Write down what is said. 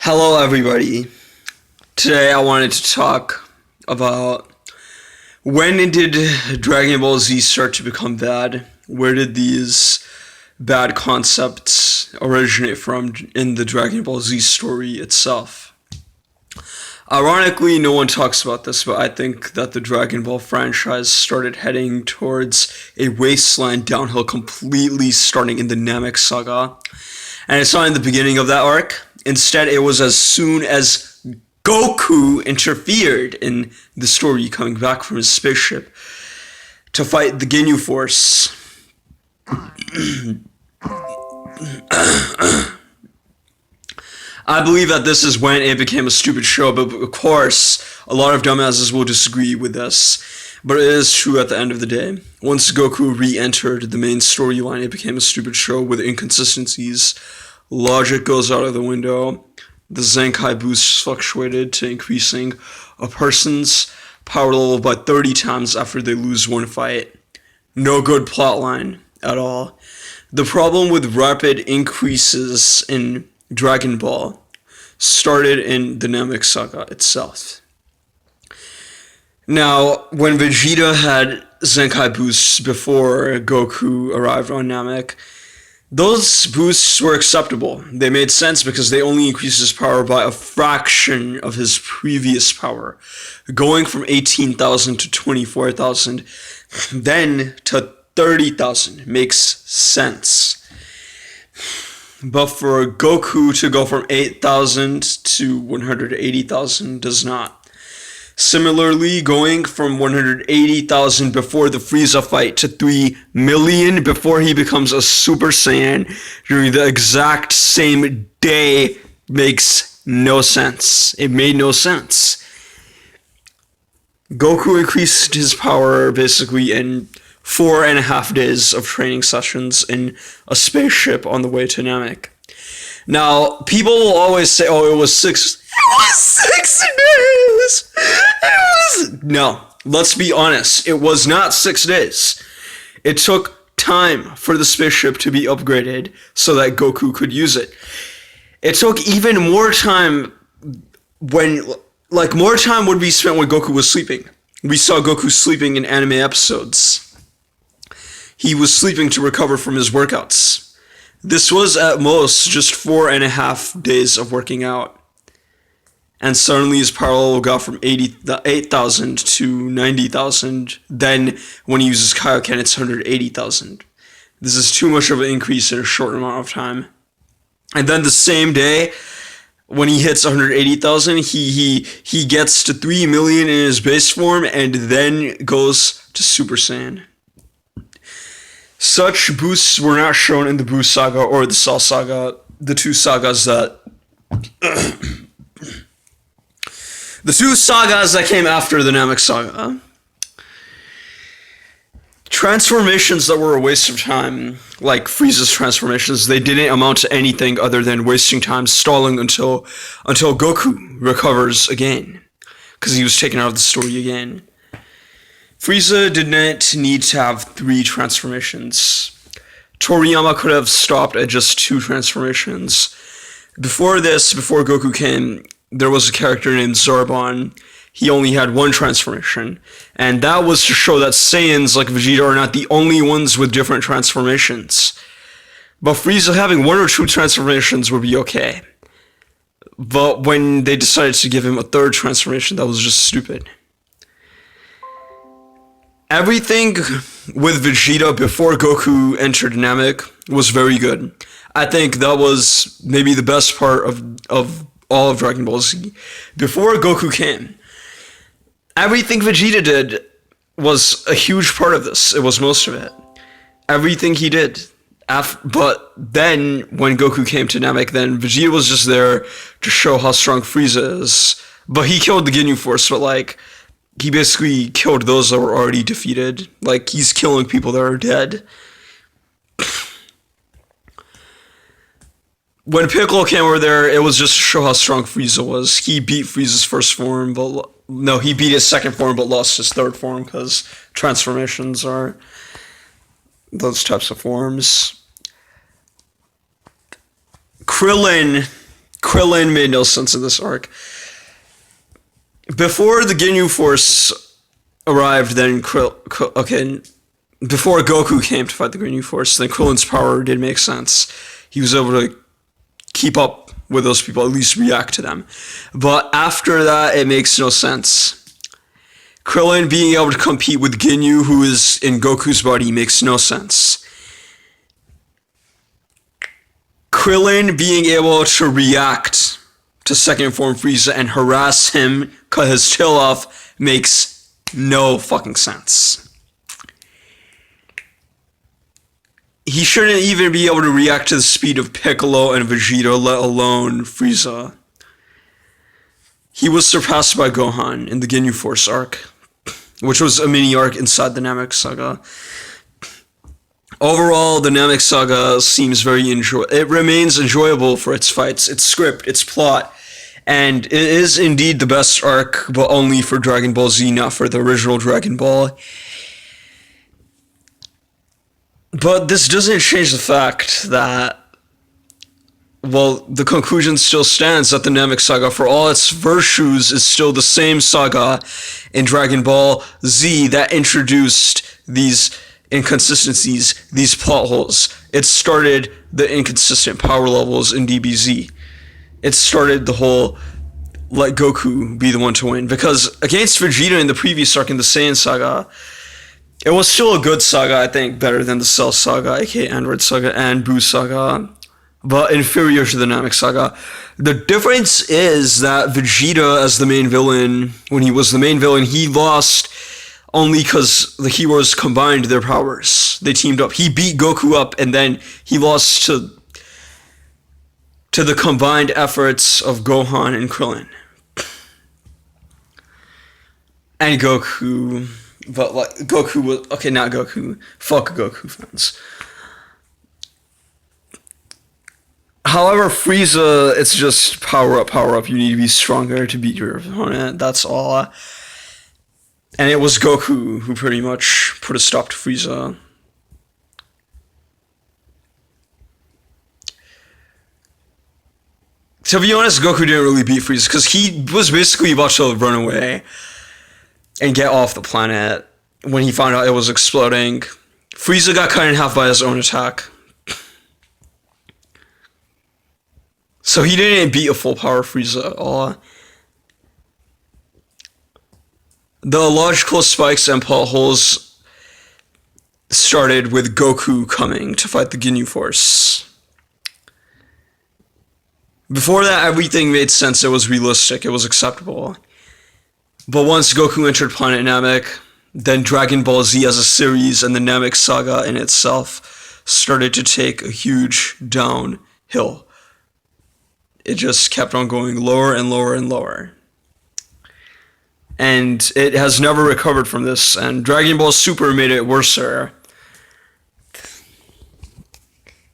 Hello, everybody. Today I wanted to talk about when did Dragon Ball Z start to become bad? Where did these bad concepts originate from in the Dragon Ball Z story itself? Ironically, no one talks about this, but I think that the Dragon Ball franchise started heading towards a wasteland downhill completely starting in the Namek saga. And it's not in the beginning of that arc. Instead, it was as soon as Goku interfered in the story, coming back from his spaceship to fight the Ginyu Force. I believe that this is when it became a stupid show, but of course, a lot of dumbasses will disagree with this. But it is true at the end of the day. Once Goku re-entered the main storyline, it became a stupid show with inconsistencies. Logic goes out of the window. The Zenkai boosts fluctuated to increasing a person's power level by 30 times after they lose one fight. No good plotline at all. The problem with rapid increases in Dragon Ball started in the Namek saga itself. Now, when Vegeta had Zenkai boosts before Goku arrived on Namek, those boosts were acceptable. They made sense because they only increased his power by a fraction of his previous power. Going from 18,000 to 24,000, then to 30,000 makes sense. But for Goku to go from 8,000 to 180,000 does not. Similarly, going from 180,000 before the Frieza fight to 3 million before he becomes a Super Saiyan during the exact same day makes no sense. It made no sense. Goku increased his power basically in 4.5 days of training sessions in a spaceship on the way to Namek. Now, people will always say, oh, it was 6 days. No, let's be honest. It was not 6 days. It took time for the spaceship to be upgraded so that Goku could use it. It took even more time more time would be spent when Goku was sleeping. We saw Goku sleeping in anime episodes. He was sleeping to recover from his workouts. This was at most just 4.5 days of working out. And suddenly his power level got from 8,000 to 90,000. Then when he uses Kaioken, it's 180,000. This is too much of an increase in a short amount of time. And then the same day, when he hits 180,000, he gets to 3 million in his base form and then goes to Super Saiyan. Such boosts were not shown in the Buu Saga or the Cell Saga, the two sagas that came after the Namek Saga. Transformations that were a waste of time, like Frieza's transformations, they didn't amount to anything other than wasting time, stalling until Goku recovers again, because he was taken out of the story again. Frieza did not need to have 3 transformations. Toriyama could have stopped at just 2 transformations. Before Goku came, there was a character named Zarbon. He only had 1 transformation. And that was to show that Saiyans like Vegeta are not the only ones with different transformations. But Frieza having 1 or 2 transformations would be okay. But when they decided to give him a 3rd transformation, that was just stupid. Everything with Vegeta before Goku entered Namek was very good. I think that was maybe the best part of all of Dragon Ball Z. Before Goku came, everything Vegeta did was a huge part of this. It was most of it. Everything he did. But then, when Goku came to Namek, then Vegeta was just there to show how strong Frieza is. But he killed the Ginyu Force, but he basically killed those that were already defeated. He's killing people that are dead. When Piccolo came over there, it was just to show how strong Frieza was. He beat Frieza's first form, he beat his second form, but lost his third form, because transformations are those types of forms. Krillin Krillin made no sense in this arc. Before the Ginyu Force arrived, then before Goku came to fight the Ginyu Force, then Krillin's power did make sense. He was able to keep up with those people, at least react to them. But after that, it makes no sense. Krillin being able to compete with Ginyu, who is in Goku's body, makes no sense. Krillin being able to react to second form Frieza and harass him, cut his tail off, makes no fucking sense. He shouldn't even be able to react to the speed of Piccolo and Vegeta, let alone Frieza. He was surpassed by Gohan in the Ginyu Force arc, which was a mini arc inside the Namek Saga. Overall, the Namek Saga seems very it remains enjoyable for its fights, its script, its plot, and it is indeed the best arc, but only for Dragon Ball Z, not for the original Dragon Ball. But this doesn't change the fact that, well, the conclusion still stands that the Namek Saga, for all its virtues, is still the same saga in Dragon Ball Z that introduced these inconsistencies, these plot holes. It started the inconsistent power levels in DBZ. It started the whole let Goku be the one to win. Because against Vegeta in the previous arc in the Saiyan Saga, it was still a good saga, I think, better than the Cell Saga, aka Android Saga, and Buu Saga, but inferior to the Namek Saga. The difference is that Vegeta, as the main villain, when he was the main villain, he lost only because the heroes combined their powers. They teamed up. He beat Goku up, and then he lost to the combined efforts of Gohan and Krillin. And Goku... But like Goku was okay, not Goku. Fuck Goku fans. However, Frieza, it's just power up, power up. You need to be stronger to beat your opponent. That's all. And it was Goku who pretty much put a stop to Frieza. To be honest, Goku didn't really beat Frieza because he was basically about to run away and get off the planet when he found out it was exploding. Frieza got cut in half by his own attack. So he didn't beat a full power Frieza at all. The illogical spikes and plot holes started with Goku coming to fight the Ginyu Force. Before that, everything made sense. It was realistic. It was acceptable. But once Goku entered Planet Namek, then Dragon Ball Z as a series and the Namek Saga in itself started to take a huge downhill. It just kept on going lower and lower and lower. And it has never recovered from this, and Dragon Ball Super made it worser.